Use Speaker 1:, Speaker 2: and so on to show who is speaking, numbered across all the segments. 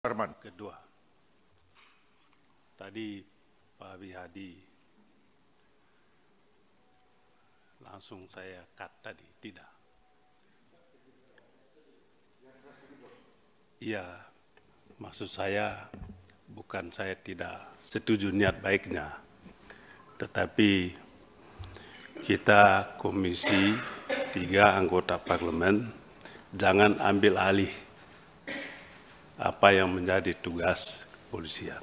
Speaker 1: Arman.
Speaker 2: Kedua, tadi Pak Wihadi langsung saya cut tadi, tidak. Iya, maksud saya bukan saya tidak setuju niat baiknya, tetapi kita Komisi 3 anggota parlemen jangan ambil alih apa yang menjadi tugas kepolisian.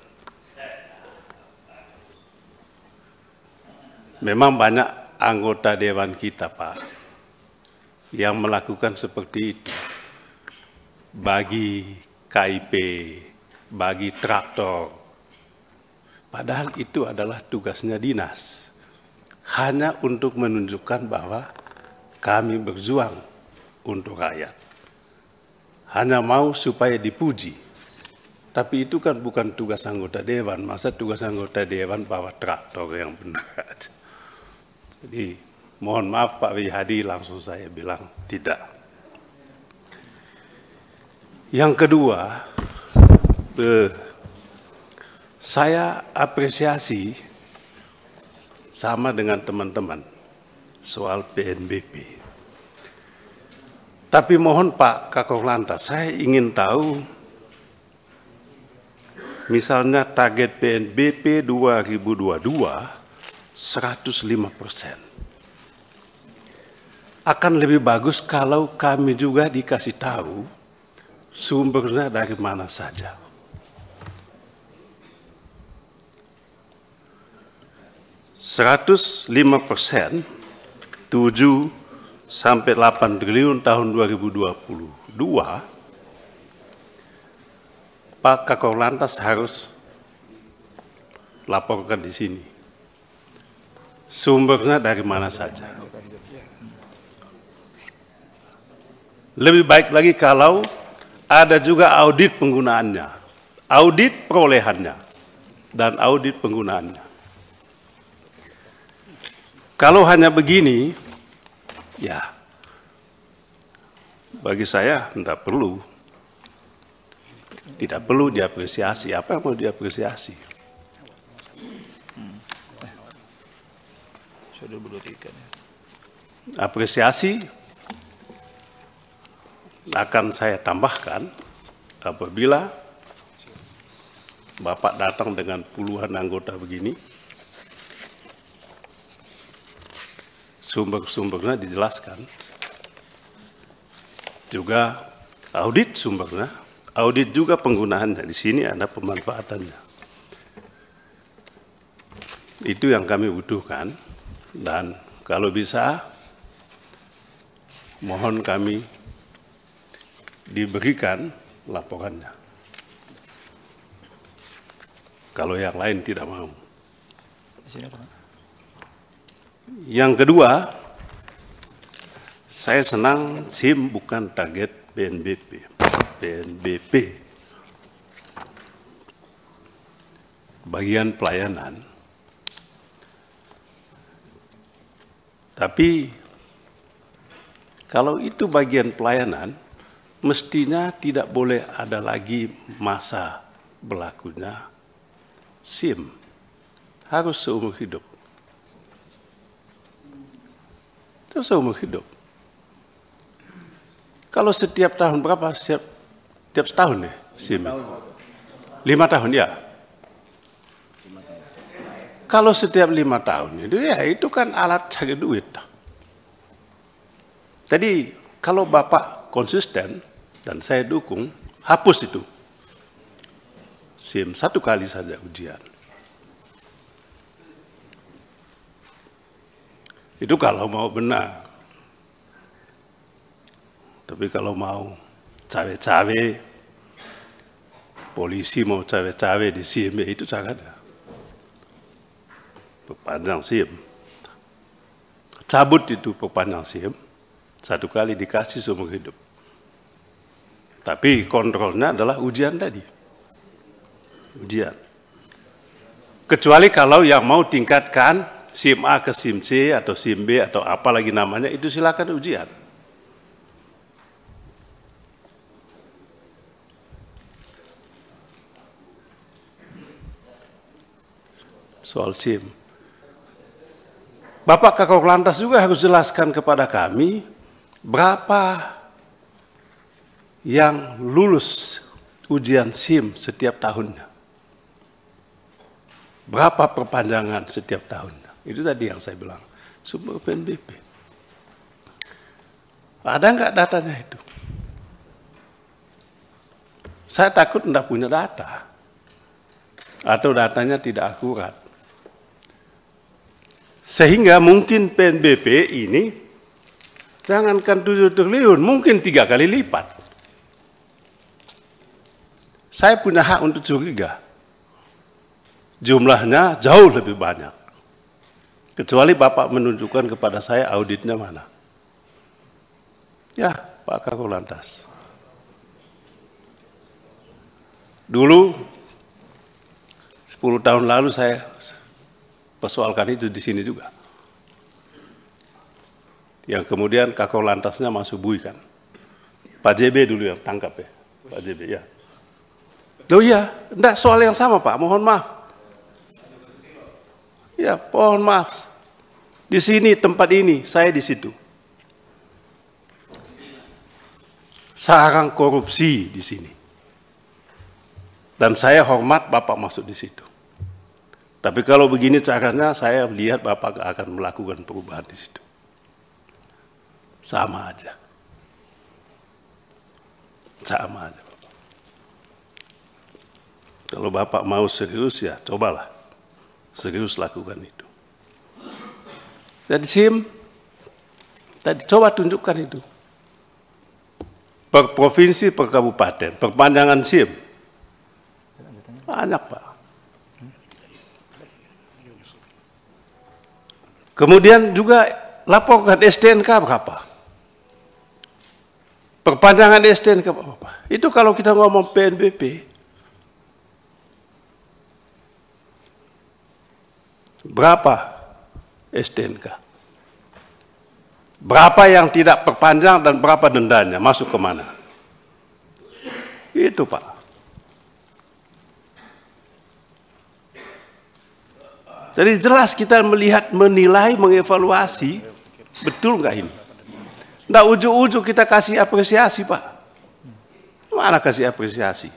Speaker 2: Memang banyak anggota dewan kita, Pak, yang melakukan seperti itu. Bagi KIP, bagi traktor. Padahal itu adalah tugasnya dinas. Hanya untuk menunjukkan bahwa kami berjuang untuk rakyat. Hanya mau supaya dipuji. Tapi itu kan bukan tugas anggota dewan. Masa tugas anggota dewan bawa traktor yang benar. Jadi mohon maaf Pak Wihadi, langsung saya bilang tidak. Yang kedua, saya apresiasi sama dengan teman-teman soal PNBP. Tapi mohon Pak Kakor Lantas, saya ingin tahu misalnya target PNBP 2022 105%. Akan lebih bagus kalau kami juga dikasih tahu sumbernya dari mana saja. (105%) 7 sampai 8 triliun tahun 2022, Pak Kakor Lantas harus laporkan di sini. Sumbernya dari mana saja. Lebih baik lagi kalau ada juga audit penggunaannya, audit perolehannya, dan audit penggunaannya. Kalau hanya begini, ya, bagi saya tidak perlu diapresiasi. Apa yang mau diapresiasi? Apresiasi akan saya tambahkan apabila Bapak datang dengan puluhan anggota begini, sumber-sumbernya dijelaskan, juga audit sumbernya, audit juga penggunaannya. Di sini ada pemanfaatannya. Itu yang kami butuhkan, dan kalau bisa mohon kami diberikan laporannya. Kalau yang lain tidak mau. Yang kedua, saya senang SIM bukan target PNBP. Bagian pelayanan. Tapi kalau itu bagian pelayanan, mestinya tidak boleh ada lagi masa berlakunya SIM. Harus seumur hidup. Itu seumur hidup. Kalau setiap tahun berapa? Setiap setahun ya SIM? 5 tahun ya. Kalau setiap 5 tahun itu ya itu kan alat cari duit. Jadi kalau Bapak konsisten dan saya dukung, hapus itu SIM 1 kali saja ujian. Itu kalau mau benar. Tapi kalau mau cawe-cawe, polisi mau cawe-cawe di SIM, ya itu caranya. Perpanjang SIM. Cabut itu perpanjang SIM, 1 kali dikasih seumur hidup. Tapi kontrolnya adalah ujian tadi. Ujian. Kecuali kalau yang mau tingkatkan SIM A ke SIM C atau SIM B atau apa lagi namanya, itu silakan ujian. soal SIM. Bapak Kakor Lantas juga harus jelaskan kepada kami berapa yang lulus ujian SIM setiap tahunnya. Berapa perpanjangan setiap tahunnya. Itu tadi yang saya bilang, sumber PNBP. Ada nggak datanya itu? Saya takut tidak punya data. Atau datanya tidak akurat. Sehingga mungkin PNBP ini, jangankan 7 triliun, mungkin 3 kali lipat. Saya punya hak untuk curiga. Jumlahnya jauh lebih banyak. Kecuali Bapak menunjukkan kepada saya auditnya mana. Ya, Pak Kakor Lantas. Dulu, 10 tahun lalu saya persoalkan itu di sini juga. Yang kemudian Kakor Lantasnya masuk bui kan. Pak JB dulu yang tangkap ya. Pak JB ya. Oh iya, enggak soal yang sama Pak, mohon maaf. Ya, mohon maaf. Di sini tempat ini, saya di situ. Sarang korupsi di sini. Dan saya hormat Bapak masuk di situ. Tapi kalau begini caranya, saya lihat Bapak akan melakukan perubahan di situ. Sama aja. Sama aja. Kalau Bapak mau serius ya cobalah. Serius lakukan itu. Jadi SIM, tadi coba tunjukkan itu. Per provinsi, per kabupaten, perpanjangan SIM. Banyak Pak. Kemudian juga laporkan STNK berapa. Perpanjangan STNK berapa. Itu kalau kita ngomong PNBP. Berapa STNK? Berapa yang tidak perpanjang dan berapa dendanya? Masuk kemana? Itu Pak. Jadi jelas kita melihat, menilai, mengevaluasi, betul nggak ini? Nggak ujuk-ujuk kita kasih apresiasi Pak. Mana kasih apresiasi?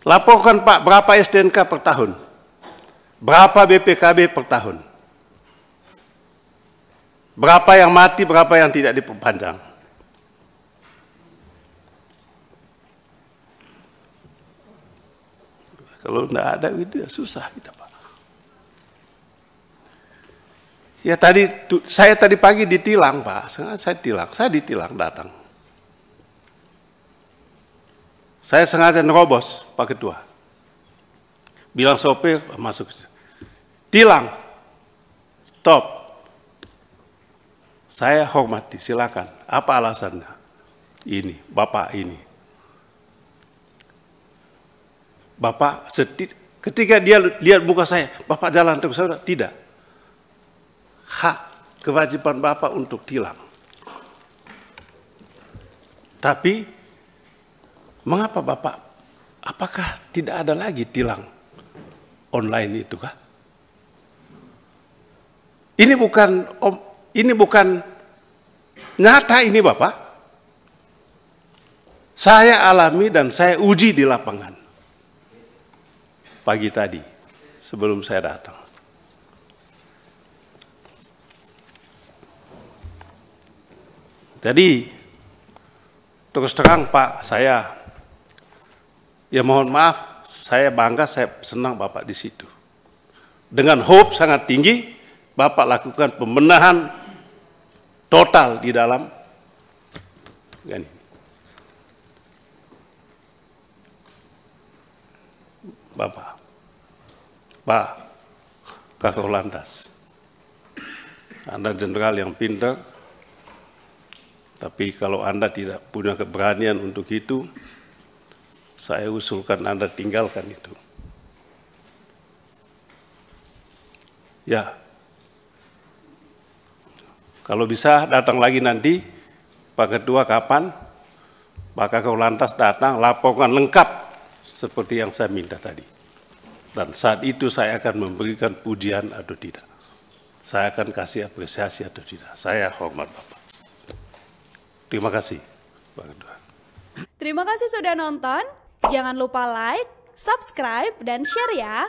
Speaker 2: Laporkan Pak, berapa STNK per tahun? Berapa BPKB per tahun? Berapa yang mati, berapa yang tidak diperpanjang? Kalau tidak ada itu ya susah kita Pak. Ya tadi, saya tadi pagi ditilang Pak, saya ditilang datang. Saya sengaja nerobos Pak Ketua. Bilang sopir masuk. Tilang, stop. Saya hormati, silakan. Apa alasannya? Ini, Bapak ini. Bapak ketika dia lihat muka saya, Bapak jalan terus, saya tidak. Hak kewajiban Bapak untuk tilang. Tapi, mengapa Bapak, apakah tidak ada lagi tilang online itu kah? Ini bukan nyata ini Bapak. Saya alami dan saya uji di lapangan. Pagi tadi, sebelum saya datang. Jadi, terus terang Pak, saya, ya mohon maaf, saya bangga, saya senang Bapak di situ. Dengan hope sangat tinggi, Bapak lakukan pembenahan total di dalam ini. Bapak, Pak Kakor Lantas, Anda jenderal yang pintar, tapi kalau Anda tidak punya keberanian untuk itu, saya usulkan Anda tinggalkan itu. Ya, kalau bisa datang lagi nanti, Pak Ketua kapan, Pak Kakor Lantas datang, laporkan lengkap seperti yang saya minta tadi. Dan saat itu saya akan memberikan pujian atau tidak. Saya akan kasih apresiasi atau tidak. Saya hormat Bapak. Terima kasih, Pak Ketua.
Speaker 1: Terima kasih sudah nonton. Jangan lupa like, subscribe, dan share ya.